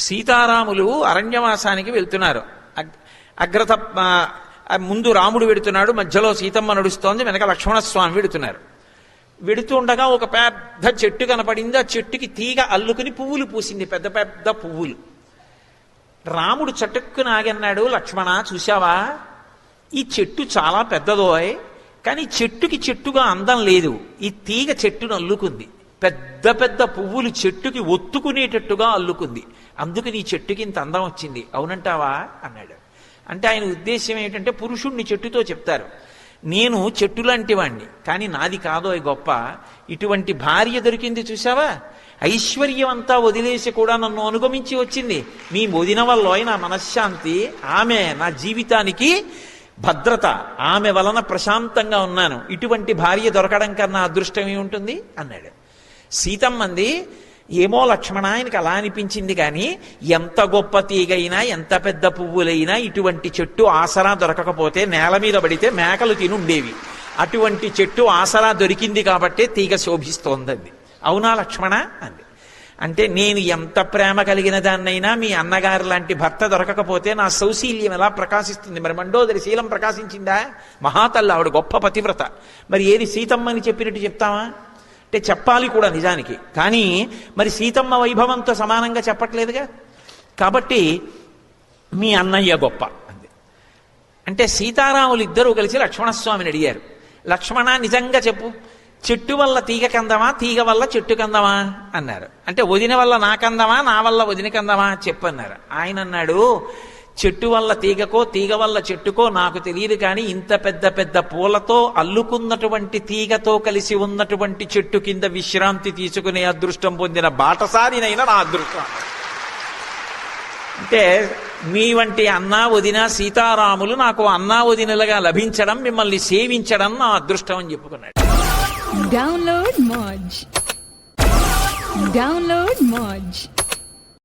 సీతారాములు అరణ్యవాసానికి వెళ్తున్నారు. అగ్రత ముందు రాముడు వెడుతున్నాడు, మధ్యలో సీతమ్మ నడుస్తోంది, వెనక లక్ష్మణస్వామి వెడుతున్నారు. వెడుతూ ఉండగా ఒక పెద్ద చెట్టు కనపడింది. ఆ చెట్టుకి తీగ అల్లుకుని పువ్వులు పూసింది, పెద్ద పెద్ద పువ్వులు. రాముడు చటుక్కున ఆగన్నాడు, లక్ష్మణ చూశావా, ఈ చెట్టు చాలా పెద్దదోయ్, కానీ చెట్టుకి చెట్టుగా అందం లేదు. ఈ తీగ చెట్టును అల్లుకుంది, పెద్ద పెద్ద పువ్వులు చెట్టుకి ఒత్తుకునేటట్టుగా అల్లుకుంది, అందుకు నీ చెట్టుకి ఇంత అందం వచ్చింది, అవునంటావా అన్నాడు. అంటే ఆయన ఉద్దేశం ఏంటంటే, పురుషుణ్ణి చెట్టుతో చెప్తారు, నేను చెట్టు లాంటి వాణ్ణి, కానీ నాది కాదో గొప్ప, ఇటువంటి భార్య దొరికింది చూసావా, ఐశ్వర్యం అంతా వదిలేసి కూడా నన్ను అనుగమించి వచ్చింది, మీ వదిన వల్ల నా మనశ్శాంతి, ఆమె నా జీవితానికి భద్రత, ఆమె వలన ప్రశాంతంగా ఉన్నాను, ఇటువంటి భార్య దొరకడం కన్నా అదృష్టం ఏముంటుంది అన్నాడు. సీతమ్మంది, ఏమో లక్ష్మణ, ఆయనకి అలా అనిపించింది, కానీ ఎంత గొప్ప తీగైనా ఎంత పెద్ద పువ్వులైనా ఇటువంటి చెట్టు ఆసరా దొరకకపోతే నేల మీద పడితే మేకలు తినుండేవి, అటువంటి చెట్టు ఆసరా దొరికింది కాబట్టే తీగ శోభిస్తోందండి, అవునా లక్ష్మణ అంది. అంటే నేను ఎంత ప్రేమ కలిగిన దాన్నైనా మీ అన్నగారు లాంటి భర్త దొరకకపోతే నా సౌశీల్యం ఎలా ప్రకాశిస్తుంది, మరి మండోదరి శీలం ప్రకాశించిందా, మహాతల్లి ఆవిడ గొప్ప పతివ్రత, మరి ఏది సీతమ్మని చెప్పినట్టు చెప్తావా అంటే చెప్పాలి కూడా నిజానికి, కానీ మరి సీతమ్మ వైభవంతో సమానంగా చెప్పట్లేదుగా, కాబట్టి మీ అన్నయ్య గొప్ప అంది. అంటే సీతారాములు ఇద్దరూ కలిసి లక్ష్మణస్వామిని అడిగారు, లక్ష్మణ నిజంగా చెప్పు, చెట్టు వల్ల తీగ కందమా, తీగ వల్ల చెట్టు కందమా అన్నారు. అంటే వదిన వల్ల నాకందమా, నా వల్ల వదిన కందమా చెప్పన్నారు. ఆయన అన్నాడు, చెట్టు వల్ల తీగకో తీగ వల్ల చెట్టుకో నాకు తెలియదు, కానీ ఇంత పెద్ద పెద్ద పూలతో అల్లుకున్నటువంటి తీగతో కలిసి ఉన్నటువంటి చెట్టు కింద విశ్రాంతి తీసుకునే అదృష్టం పొందిన బాటసారినైనా నా అదృష్టం. అంటే మీ వంటి అన్నా వదిన సీతారాములు నాకు అన్నా వదినలుగా లభించడం, మిమ్మల్ని సేవించడం నా అదృష్టం అని చెప్పుకున్నాడు. డౌన్లోడ్ మోజ్.